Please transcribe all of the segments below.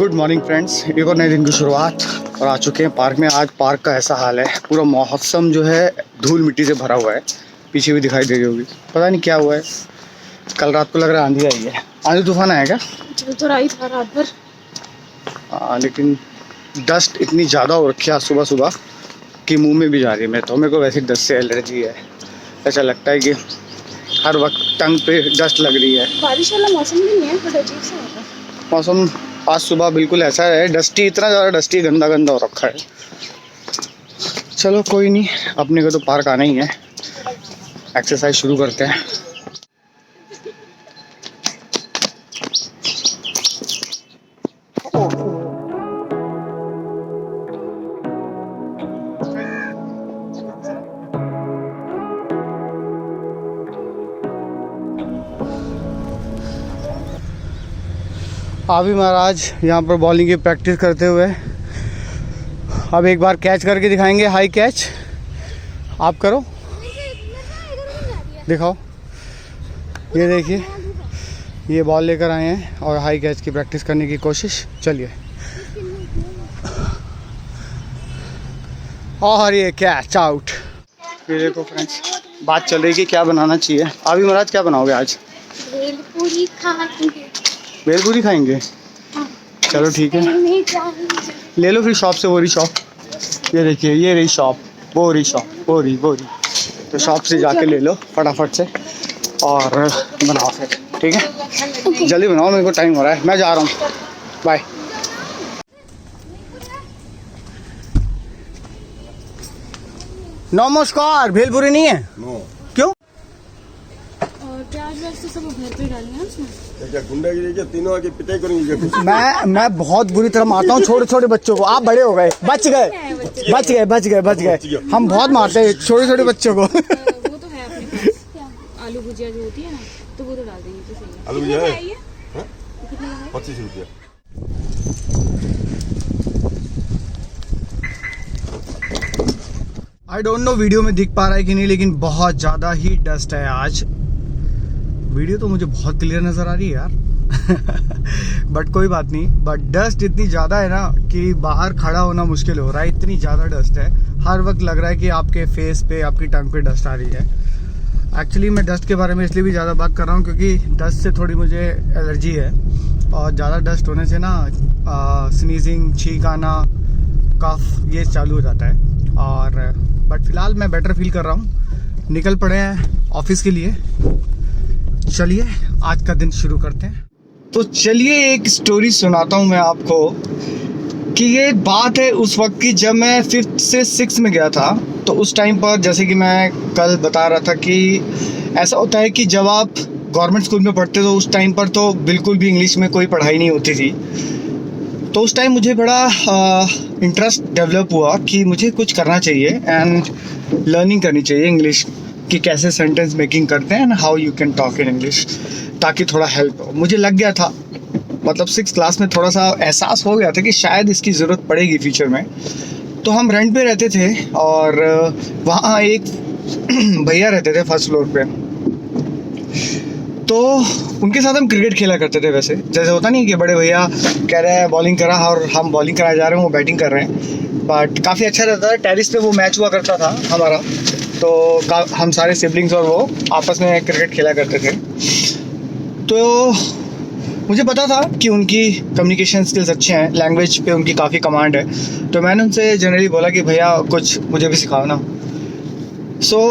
Good morning friends, एक और नए दिन की शुरुआत और आ चुके हैं पार्क में। आज पार्क का ऐसा हाल है, पूरा मौसम जो है धूल मिट्टी से भरा हुआ है। पीछे भी दिखाई दे रही होगी, पता नहीं क्या हुआ है। कल रात को लग रहा है आंधी आई है। आंधी तूफान आया क्या? चल तो रही था रात भर। लेकिन डस्ट इतनी ज़्यादा हो रखी है आज सुबह सुबह कि मुंह में भी जा रही है। मेरे को वैसे डस्ट से एलर्जी है। ऐसा लगता है कि हर वक्त टंग पे डस्ट लग रही है। बारिश वाला मौसम भी नहीं है, बड़ा अजीब सा होता है मौसम। आज सुबह बिल्कुल ऐसा है, डस्टी, इतना ज़्यादा डस्टी, गंदा गंदा हो रखा है। चलो कोई नहीं, अपने को तो पार्क आना ही है। एक्सरसाइज शुरू करते हैं। अभी महाराज यहाँ पर बॉलिंग की प्रैक्टिस करते हुए अब एक बार कैच करके दिखाएंगे। हाई कैच आप करो, दिखाओ। ये देखिए, ये बॉल लेकर आए हैं और हाई कैच की प्रैक्टिस करने की कोशिश। चलिए, और ये कैच आउट। ये देखो फ्रेंड्स, बात चल रही कि क्या बनाना चाहिए। अभी महाराज क्या बनाओगे आज? भेलपूरी खाएंगे। भेलपूरी खाएंगे? चलो ठीक है, ले लो फिर शॉप से। वो रही शॉप, ये देखिए, ये रही शॉप, वो रही शॉप, वो रही। तो शॉप से जाके ले लो फटाफट से और बनाओ फिर, ठीक है? जल्दी बनाओ, मेरे को टाइम हो रहा है, मैं जा रहा हूँ। बाय। नमस्कार। भेलपूरी नहीं है? नो। क्यों? और प्याज व्याज तो सब घर पे डालना है उसमें। क्या गुंडागिरी क्या? तीनों आके पिटाई करेंगे क्या? मैं बहुत बुरी तरह मारता हूँ छोटे छोटे बच्चों को। आप बड़े हो गए, बच गए। हम बहुत मारते हैं छोटे छोटे बच्चों को। वो तो है अपने पास। आलू भुजिया जो होती है ना, तो वो तो डाल देंगे तो सही है। आलू भुजिया है? हाँ? कितने का है? 25 रुपया। आई डोंट नो वीडियो में दिख पा रहा है कि नहीं, लेकिन बहुत ज़्यादा ही डस्ट है आज। वीडियो तो मुझे बहुत क्लियर नज़र आ रही है यार। बट कोई बात नहीं। बट डस्ट इतनी ज़्यादा है ना कि बाहर खड़ा होना मुश्किल हो रहा है, इतनी ज़्यादा डस्ट है। हर वक्त लग रहा है कि आपके फेस पे, आपकी टंग पे डस्ट आ रही है। एक्चुअली मैं डस्ट के बारे में इसलिए भी ज़्यादा बात कर रहा हूँ क्योंकि डस्ट से थोड़ी मुझे एलर्जी है और ज़्यादा डस्ट होने से ना स्नीजिंग, छींक आना, कफ, ये चालू हो जाता है। और बट फिलहाल मैं बेटर फील कर रहा हूँ। निकल पड़े हैं ऑफिस के लिए। चलिए आज का दिन शुरू करते हैं। तो चलिए एक स्टोरी सुनाता हूँ मैं आपको कि ये बात है उस वक्त की जब मैं 5th से 6th में गया था। तो उस टाइम पर, जैसे कि मैं कल बता रहा था कि ऐसा होता है कि जब आप गवर्नमेंट स्कूल में पढ़ते तो उस टाइम पर तो बिल्कुल भी इंग्लिश में कोई पढ़ाई नहीं होती थी। तो उस टाइम मुझे बड़ा इंटरेस्ट डेवलप हुआ कि मुझे कुछ करना चाहिए एंड लर्निंग करनी चाहिए इंग्लिश कि कैसे सेंटेंस मेकिंग करते हैं and how you can talk in English, ताकि थोड़ा हेल्प हो। मुझे लग गया था, मतलब 6th क्लास में थोड़ा सा एहसास हो गया था कि शायद इसकी ज़रूरत पड़ेगी फ्यूचर में। तो हम रेंट पे रहते थे और वहाँ एक भैया रहते थे 1st फ्लोर पे। तो उनके साथ हम क्रिकेट खेला करते थे। वैसे जैसे होता नहीं कि बड़े भैया कह रहे हैं बॉलिंग करा और हम बॉलिंग कराए जा रहे हैं, वो बैटिंग कर रहे हैं। बट काफ़ी अच्छा रहता था। टेरिस पे वो मैच हुआ करता था हमारा, तो हम सारे सिबलिंग्स और वो आपस में क्रिकेट खेला करते थे। तो मुझे पता था कि उनकी कम्युनिकेशन स्किल्स अच्छे हैं, लैंग्वेज पे उनकी काफ़ी कमांड है। तो मैंने उनसे जनरली बोला कि भैया कुछ मुझे भी सिखाओ ना।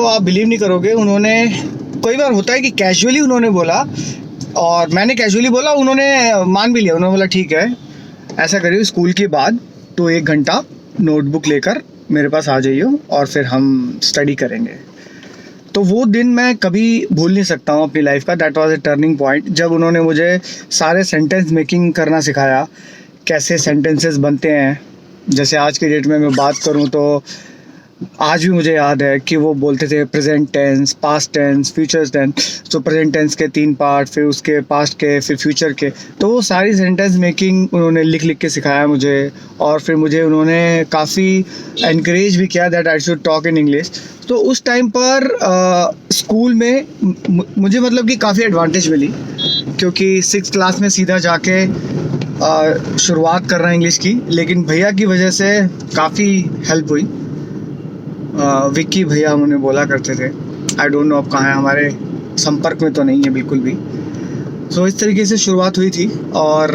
आप बिलीव नहीं करोगे, उन्होंने, कई बार होता है कि कैजुअली उन्होंने बोला और मैंने कैजुअली बोला, उन्होंने मान भी लिया। उन्होंने बोला ठीक है, ऐसा करिए, स्कूल के बाद तो 1 घंटा नोटबुक लेकर मेरे पास आ जाइए और फिर हम स्टडी करेंगे। तो वो दिन मैं कभी भूल नहीं सकता हूँ अपनी लाइफ का। That was a turning point, जब उन्होंने मुझे सारे सेंटेंस मेकिंग करना सिखाया, कैसे सेंटेंसेस बनते हैं। जैसे आज के डेट में मैं बात करूँ तो आज भी मुझे याद है कि वो बोलते थे present tense, past tense, future tense. तो प्रेजेंट टेंस के 3 पार्ट, फिर उसके पास्ट के, फिर फ्यूचर के। तो वो सारी सेंटेंस मेकिंग उन्होंने लिख लिख के सिखाया मुझे। और फिर मुझे उन्होंने काफ़ी एनकरेज भी किया that I should talk in English. तो उस टाइम पर स्कूल में मुझे मतलब कि काफ़ी एडवांटेज मिली, क्योंकि 6th क्लास में सीधा जाके शुरुआत कर रहे हैं इंग्लिश की, लेकिन भैया की वजह से काफ़ी हेल्प हुई। विक्की भैया मुझे बोला करते थे, आई डोंट नो अब कहाँ है, हमारे संपर्क में तो नहीं है बिल्कुल भी। सो इस तरीके से शुरुआत हुई थी। और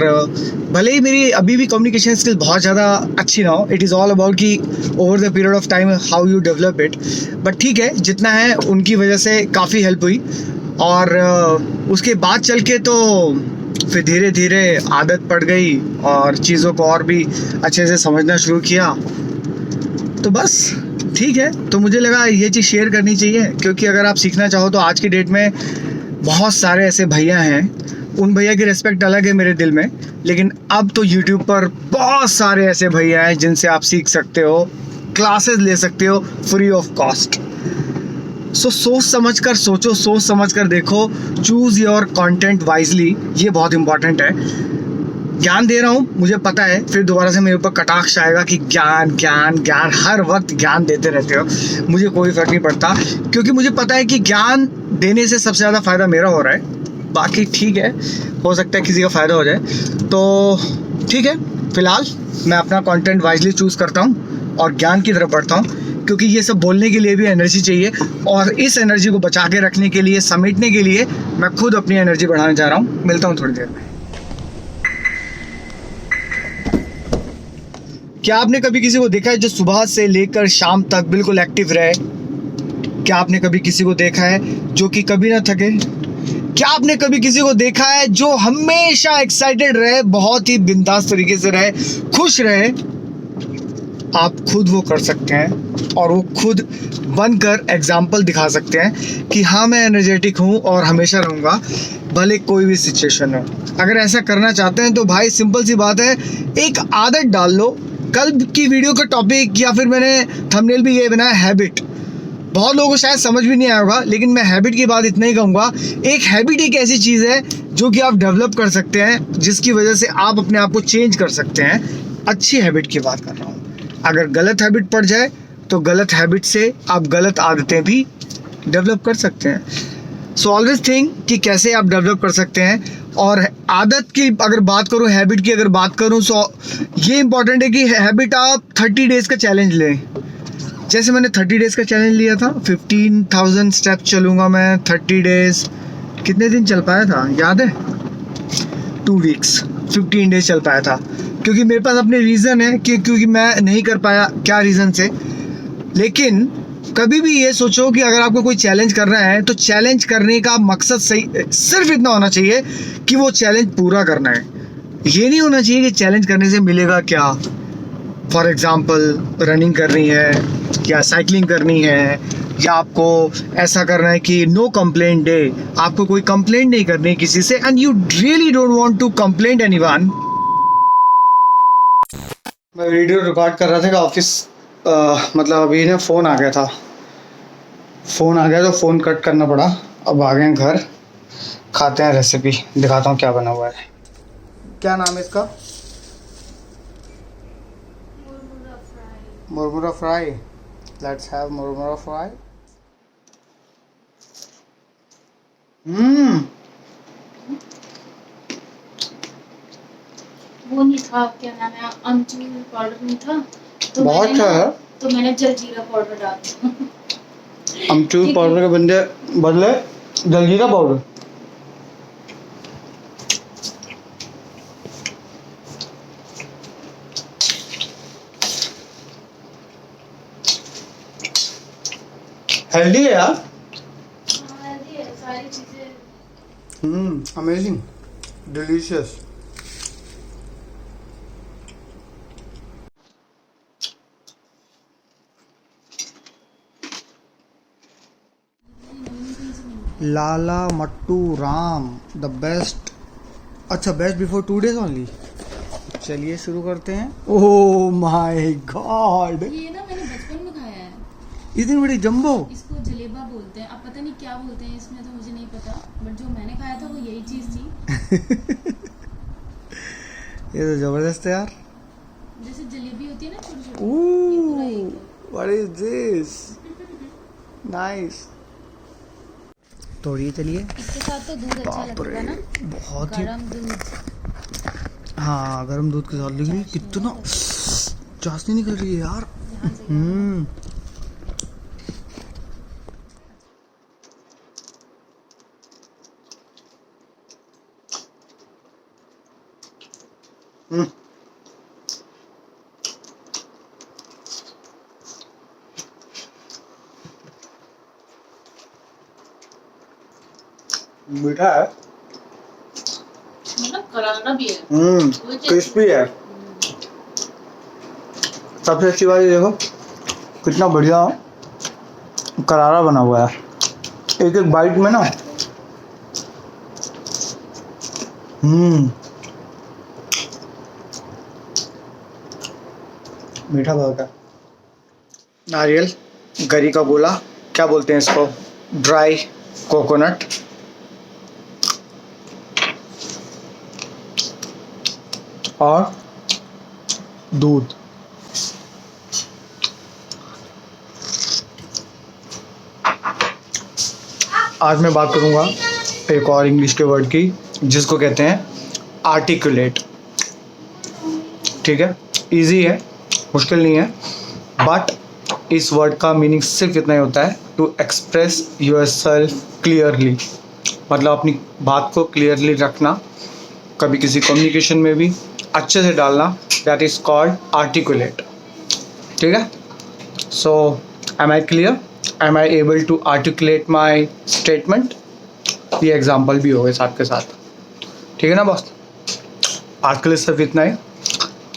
भले ही मेरी अभी भी कम्युनिकेशन स्किल बहुत ज़्यादा अच्छी ना हो, इट इज़ ऑल अबाउट कि over the period of time how you develop it, but ठीक है, जितना है उनकी वजह से काफ़ी हेल्प हुई। और उसके बाद चल के तो फिर धीरे धीरे आदत पड़ गई और चीज़ों को और भी अच्छे से समझना शुरू किया। तो बस ठीक है, तो मुझे लगा ये चीज़ शेयर करनी चाहिए, क्योंकि अगर आप सीखना चाहो तो आज की डेट में बहुत सारे ऐसे भैया हैं। उन भैया की रिस्पेक्ट अलग है मेरे दिल में, लेकिन अब तो यूट्यूब पर बहुत सारे ऐसे भैया हैं जिनसे आप सीख सकते हो, क्लासेस ले सकते हो फ्री ऑफ कॉस्ट। सो सोच समझ कर सोचो, सोच समझ कर देखो, चूज़ योर कंटेंट वाइजली, ये बहुत इंपॉर्टेंट है। ज्ञान दे रहा हूँ, मुझे पता है फिर दोबारा से मेरे ऊपर कटाक्ष आएगा कि ज्ञान ज्ञान ज्ञान, हर वक्त ज्ञान देते रहते हो। मुझे कोई फ़र्क नहीं पड़ता, क्योंकि मुझे पता है कि ज्ञान देने से सबसे ज़्यादा फ़ायदा मेरा हो रहा है। बाकी ठीक है, हो सकता है किसी का फ़ायदा हो जाए, तो ठीक है। फ़िलहाल मैं अपना कंटेंट वाइजली चूज़ करता हूँ और ज्ञान की तरफ बढ़ता हूँ, क्योंकि ये सब बोलने के लिए भी एनर्जी चाहिए, और इस एनर्जी को बचा के रखने के लिए, समेटने के लिए मैं खुद अपनी एनर्जी बढ़ाने जा रहा हूँ। मिलता हूँ थोड़ी देर में। क्या आपने कभी किसी को देखा है जो सुबह से लेकर शाम तक बिल्कुल एक्टिव रहे? क्या आपने कभी किसी को देखा है जो कि कभी ना थके? क्या आपने कभी किसी को देखा है जो हमेशा एक्साइटेड रहे, बहुत ही बिंदास तरीके से रहे, खुश रहे? आप खुद वो कर सकते हैं, और वो खुद बनकर एग्जाम्पल दिखा सकते हैं कि हाँ, मैं एनर्जेटिक हूँ और हमेशा रहूँगा, भले कोई भी सिचुएशन हो। अगर ऐसा करना चाहते हैं तो भाई सिंपल सी बात है, एक आदत डाल लो। कल की वीडियो का टॉपिक या फिर मैंने थंबनेल भी ये बनाया, हैबिट। बहुत लोगों को शायद समझ भी नहीं आया होगा, लेकिन मैं हैबिट की बात इतना ही कहूँगा, एक हैबिट एक ऐसी चीज़ है जो कि आप डेवलप कर सकते हैं, जिसकी वजह से आप अपने आप को चेंज कर सकते हैं। अच्छी हैबिट की बात कर रहा हूँ। अगर गलत हैबिट पड़ जाए तो गलत हैबिट से आप गलत आदतें भी डेवलप कर सकते हैं। सो ऑलवेज थिंक कि कैसे आप डेवलप कर सकते हैं। और आदत की अगर बात करूं, हैबिट की अगर बात करूं, सो ये इंपॉर्टेंट है कि हैबिट आप 30 डेज़ का चैलेंज लें। जैसे मैंने 30 डेज़ का चैलेंज लिया था, 15,000 स्टेप चलूँगा मैं 30 डेज़। कितने दिन चल पाया था याद है? 2 वीक्स, 15 डेज़ चल पाया था, क्योंकि मेरे पास अपने रीज़न है कि क्योंकि मैं नहीं कर पाया, क्या रीज़न से। लेकिन कभी भी ये सोचो कि अगर आपको कोई चैलेंज कर रहा है तो चैलेंज करने का मकसद सही सिर्फ इतना होना चाहिए कि वो चैलेंज पूरा करना है। ये नहीं होना चाहिए कि चैलेंज करने से मिलेगा क्या। फॉर एग्जांपल रनिंग करनी है या साइकिलिंग करनी है, या आपको ऐसा करना है कि नो कंप्लेंट डे, आपको कोई कंप्लेंट नहीं करनी किसी से, and you really don't want to complaint anyone. मैं वीडियो रिकॉर्ड कर रहा था कि ऑफिस मतलब अभी ना फ़ोन आ गया था, तो फ़ोन कट करना पड़ा। अब आ गए हैं घर, खाते हैं रेसिपी, दिखाता हूँ क्या बना हुआ है। क्या नाम है इसका? मुरमुरा फ्राई। लेट्स हैव मुरमुरा फ्राई। वो नहीं था, क्या नाम है, अमचूर पाउडर नहीं था, तो बहुत मैंने अच्छा ना- है। तो मैंने जलजीरा पाउडर डाल दिया। अमचूर पाउडर के बदले जलजीरा पाउडर। हेल्दी है यार। हेल्दी है सारी चीजें। Amazing, delicious. Lala Mattu Ram the best. अच्छा, बेस्ट बिफोर 2 डेज ओनली। चलिए शुरू करते हैं। ओह माय गॉड, ये ना मैंने बचपन में खाया है। इतनी बड़ी जंबो। इसको जलेबा बोलते हैं, अब पता नहीं क्या बोलते हैं इसमें, तो मुझे नहीं पता, बट जो मैंने खाया था वो यही चीज थी। ये तो जबरदस्त है यार। जैसे जलेबी होती है ना छोटी छोटी, ये पूरा ओह, एक है। What is this? नाइस। तोड़िए, चलिए। इसके साथ तो दूध अच्छा बाप लगता रे, है ना, बहुत ही गरम दूध। हाँ गर्म दूध के साथ लिख रही कितना चाशनी निकल रही है यार। मीठा है, मतलब करारा भी है। क्रिस्पी है। सबसे अच्छी बात ये देखो कितना बढ़िया करारा बना हुआ है, एक एक बाइट में ना। मीठा बहुत है। नारियल, गरी का गोला, क्या बोलते हैं इसको, ड्राई कोकोनट, और दूध। आज मैं बात करूंगा एक और इंग्लिश के वर्ड की जिसको कहते हैं आर्टिकुलेट। ठीक है, इजी है, मुश्किल नहीं है, बट इस वर्ड का मीनिंग सिर्फ इतना ही होता है टू एक्सप्रेस योरसेल्फ क्लियरली, मतलब अपनी बात को क्लियरली रखना, कभी किसी कम्युनिकेशन में भी अच्छे से डालना, दैट इज कॉल्ड आर्टिकुलेट। ठीक है, so am I clear, am I able to articulate my statement. ये एग्जाम्पल भी हो गए साथ के साथ। ठीक है ना बॉस, आज के लिए सिर्फ इतना ही,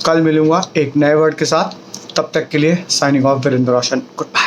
कल मिलूंगा एक नए वर्ड के साथ, तब तक के लिए साइनिंग ऑफ वीरेंद्र रोशन, गुड बाय।